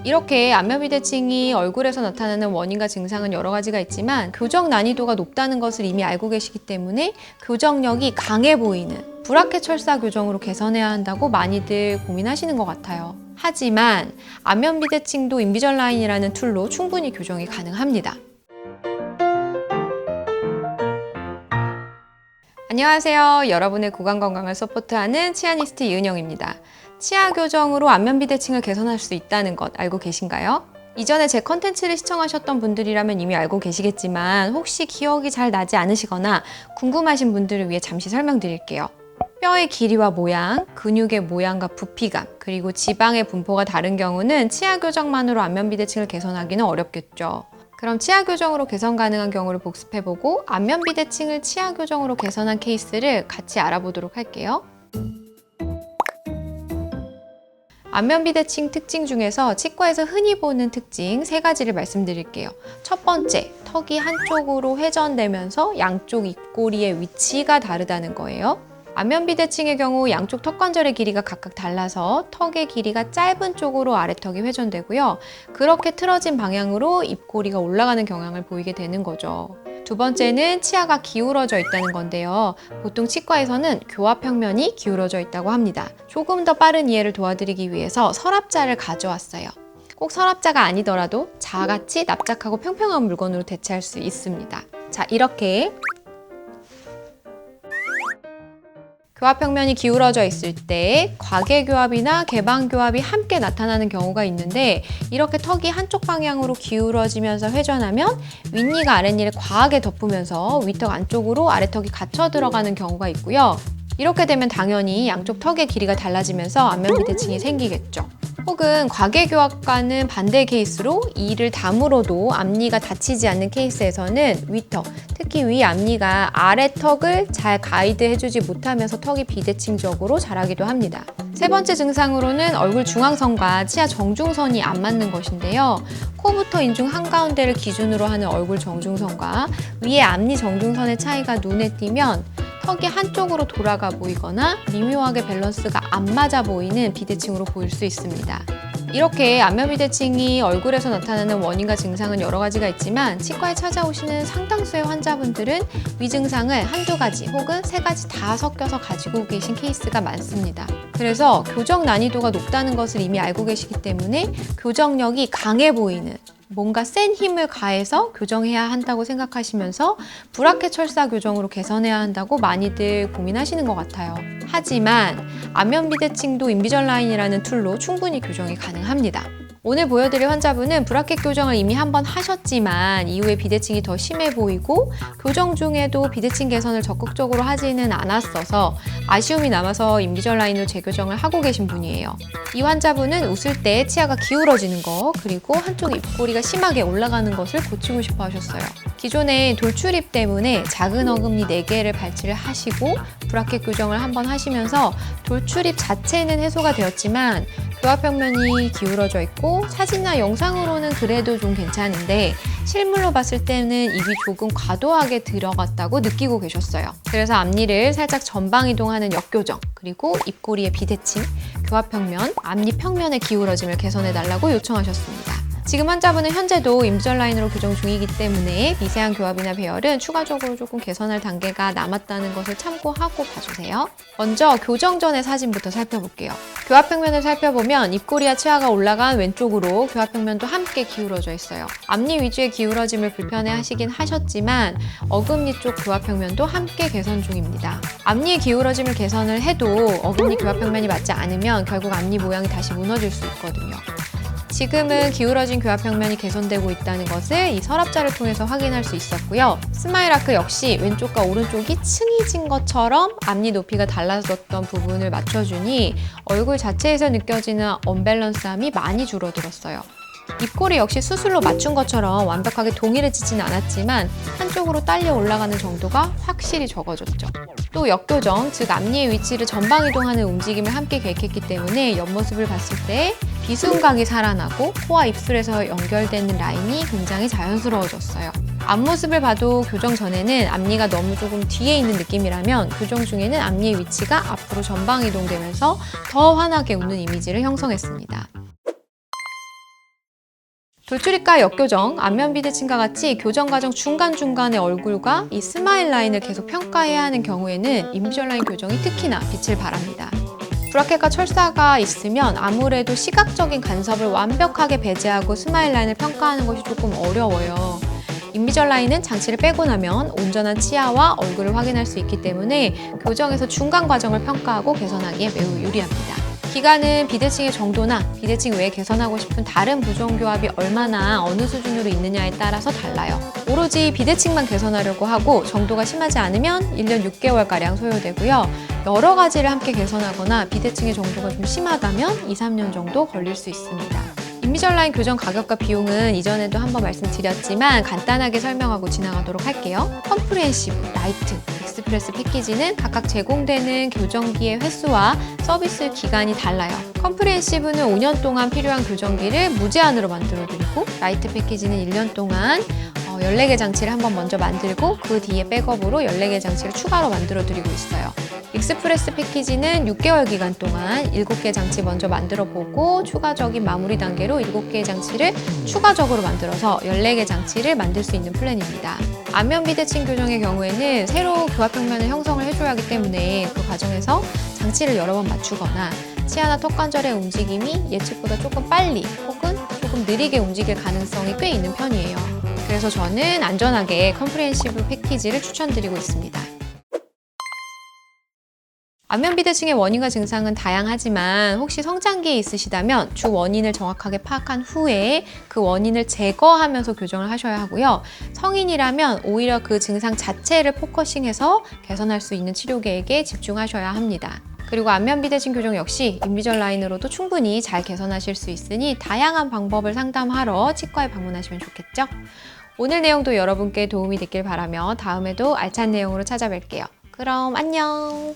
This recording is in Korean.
이렇게 안면비대칭이 얼굴에서 나타나는 원인과 증상은 여러 가지가 있지만 교정 난이도가 높다는 것을 이미 알고 계시기 때문에 교정력이 강해 보이는 브라켓 철사 교정으로 개선해야 한다고 많이들 고민하시는 것 같아요. 하지만 안면비대칭도 인비절라인이라는 툴로 충분히 교정이 가능합니다. 안녕하세요. 여러분의 구강 건강을 서포트하는 치아니스트 이은영입니다. 치아 교정으로 안면비대칭을 개선할 수 있다는 것 알고 계신가요? 이전에 제 컨텐츠를 시청하셨던 분들이라면 이미 알고 계시겠지만 혹시 기억이 잘 나지 않으시거나 궁금하신 분들을 위해 잠시 설명드릴게요. 뼈의 길이와 모양, 근육의 모양과 부피감, 그리고 지방의 분포가 다른 경우는 치아 교정만으로 안면비대칭을 개선하기는 어렵겠죠. 그럼 치아 교정으로 개선 가능한 경우를 복습해보고 안면비대칭을 치아 교정으로 개선한 케이스를 같이 알아보도록 할게요. 안면비대칭 특징 중에서 치과에서 흔히 보는 특징 3가지를 말씀드릴게요. 첫 번째, 턱이 한쪽으로 회전되면서 양쪽 입꼬리의 위치가 다르다는 거예요. 안면비대칭의 경우 양쪽 턱관절의 길이가 각각 달라서 턱의 길이가 짧은 쪽으로 아래턱이 회전되고요. 그렇게 틀어진 방향으로 입꼬리가 올라가는 경향을 보이게 되는 거죠. 두 번째는 치아가 기울어져 있다는 건데요. 보통 치과에서는 교합평면이 기울어져 있다고 합니다. 조금 더 빠른 이해를 도와드리기 위해서 서랍자를 가져왔어요. 꼭 서랍자가 아니더라도 자같이 납작하고 평평한 물건으로 대체할 수 있습니다. 자, 이렇게 교합평면이 기울어져 있을 때 과계교합이나 개방교합이 함께 나타나는 경우가 있는데 이렇게 턱이 한쪽 방향으로 기울어지면서 회전하면 윗니가 아랫니를 과하게 덮으면서 윗턱 안쪽으로 아래턱이 갇혀 들어가는 경우가 있고요. 이렇게 되면 당연히 양쪽 턱의 길이가 달라지면서 안면비대칭이 생기겠죠. 혹은 과계교합과는 반대 케이스로 이를 다물어도 앞니가 다치지 않는 케이스에서는 윗턱, 특히 위 앞니가 아래턱을 잘 가이드해주지 못하면서 턱이 비대칭적으로 자라기도 합니다. 세 번째 증상으로는 얼굴 중앙선과 치아 정중선이 안 맞는 것인데요. 코부터 인중 한가운데를 기준으로 하는 얼굴 정중선과 위의 앞니 정중선의 차이가 눈에 띄면 턱이 한쪽으로 돌아가 보이거나 미묘하게 밸런스가 안 맞아 보이는 비대칭으로 보일 수 있습니다. 이렇게 안면비대칭이 얼굴에서 나타나는 원인과 증상은 여러 가지가 있지만 치과에 찾아오시는 상당수의 환자분들은 위 증상을 한두 가지 혹은 3가지 다 섞여서 가지고 계신 케이스가 많습니다. 그래서 교정 난이도가 높다는 것을 이미 알고 계시기 때문에 교정력이 강해 보이는 뭔가 센 힘을 가해서 교정해야 한다고 생각하시면서 브라켓 철사 교정으로 개선해야 한다고 많이들 고민하시는 것 같아요. 하지만 안면비대칭도 인비절라인이라는 툴로 충분히 교정이 가능합니다. 오늘 보여드릴 환자분은 브라켓 교정을 이미 한번 하셨지만 이후에 비대칭이 더 심해 보이고 교정 중에도 비대칭 개선을 적극적으로 하지는 않았어서 아쉬움이 남아서 인비절라인으로 재교정을 하고 계신 분이에요. 이 환자분은 웃을 때 치아가 기울어지는 거 그리고 한쪽 입꼬리가 심하게 올라가는 것을 고치고 싶어 하셨어요. 기존에 돌출입 때문에 작은 어금니 4개를 발치를 하시고 브라켓 교정을 한번 하시면서 돌출입 자체는 해소가 되었지만 교합평면이 기울어져 있고 사진이나 영상으로는 그래도 좀 괜찮은데 실물로 봤을 때는 입이 조금 과도하게 들어갔다고 느끼고 계셨어요. 그래서 앞니를 살짝 전방 이동하는 역교정, 그리고 입꼬리의 비대칭, 교합평면, 앞니 평면의 기울어짐을 개선해달라고 요청하셨습니다. 지금 환자분은 현재도 인비절라인으로 교정 중이기 때문에 미세한 교합이나 배열은 추가적으로 조금 개선할 단계가 남았다는 것을 참고하고 봐주세요. 먼저 교정 전의 사진부터 살펴볼게요. 교합평면을 살펴보면 입꼬리와 치아가 올라간 왼쪽으로 교합평면도 함께 기울어져 있어요. 앞니 위주의 기울어짐을 불편해하시긴 하셨지만 어금니 쪽 교합평면도 함께 개선 중입니다. 앞니의 기울어짐을 개선을 해도 어금니 교합평면이 맞지 않으면 결국 앞니 모양이 다시 무너질 수 있거든요. 지금은 기울어진 교합평면이 개선되고 있다는 것을 이 서랍자를 통해서 확인할 수 있었고요. 스마일아크 역시 왼쪽과 오른쪽이 층이진 것처럼 앞니 높이가 달라졌던 부분을 맞춰주니 얼굴 자체에서 느껴지는 언밸런스함이 많이 줄어들었어요. 입꼬리 역시 수술로 맞춘 것처럼 완벽하게 동일해지진 않았지만 한쪽으로 딸려 올라가는 정도가 확실히 적어졌죠. 또 역교정, 즉 앞니의 위치를 전방 이동하는 움직임을 함께 계획했기 때문에 옆모습을 봤을 때 비순각이 살아나고 코와 입술에서 연결되는 라인이 굉장히 자연스러워졌어요. 앞모습을 봐도 교정 전에는 앞니가 너무 조금 뒤에 있는 느낌이라면 교정 중에는 앞니의 위치가 앞으로 전방 이동되면서 더 환하게 웃는 이미지를 형성했습니다. 돌출입과 역교정, 안면 비대칭과 같이 교정 과정 중간중간의 얼굴과 이 스마일 라인을 계속 평가해야 하는 경우에는 인비졸라인 교정이 특히나 빛을 발합니다. 브라켓과 철사가 있으면 아무래도 시각적인 간섭을 완벽하게 배제하고 스마일 라인을 평가하는 것이 조금 어려워요. 인비졸라인은 장치를 빼고 나면 온전한 치아와 얼굴을 확인할 수 있기 때문에 교정에서 중간 과정을 평가하고 개선하기에 매우 유리합니다. 기간은 비대칭의 정도나 비대칭 외에 개선하고 싶은 다른 부종교합이 얼마나 어느 수준으로 있느냐에 따라서 달라요. 오로지 비대칭만 개선하려고 하고 정도가 심하지 않으면 1년 6개월가량 소요되고요. 여러 가지를 함께 개선하거나 비대칭의 정도가 좀 심하다면 2, 3년 정도 걸릴 수 있습니다. 인비졸라인 교정 가격과 비용은 이전에도 한번 말씀드렸지만 간단하게 설명하고 지나가도록 할게요. 컴프리헨시브, 라이트, 익스프레스 패키지는 각각 제공되는 교정기의 횟수와 서비스 기간이 달라요. 컴프리헨시브는 5년 동안 필요한 교정기를 무제한으로 만들어드리고, 라이트 패키지는 1년 동안 14개 장치를 한번 먼저 만들고 그 뒤에 백업으로 14개 장치를 추가로 만들어드리고 있어요. 익스프레스 패키지는 6개월 기간 동안 7개 장치 먼저 만들어보고 추가적인 마무리 단계로 7개의 장치를 추가적으로 만들어서 14개 장치를 만들 수 있는 플랜입니다. 안면 비대칭 교정의 경우에는 새로 교합평면을 형성을 해줘야 하기 때문에 그 과정에서 장치를 여러 번 맞추거나 치아나 턱관절의 움직임이 예측보다 조금 빨리 혹은 조금 느리게 움직일 가능성이 꽤 있는 편이에요. 그래서 저는 안전하게 컴프리헨시브 패키지를 추천드리고 있습니다. 안면 비대칭의 원인과 증상은 다양하지만 혹시 성장기에 있으시다면 주 원인을 정확하게 파악한 후에 그 원인을 제거하면서 교정을 하셔야 하고요. 성인이라면 오히려 그 증상 자체를 포커싱해서 개선할 수 있는 치료 계획에 집중하셔야 합니다. 그리고 안면 비대칭 교정 역시 인비졸라인으로도 충분히 잘 개선하실 수 있으니 다양한 방법을 상담하러 치과에 방문하시면 좋겠죠? 오늘 내용도 여러분께 도움이 됐길 바라며 다음에도 알찬 내용으로 찾아뵐게요. 그럼 안녕!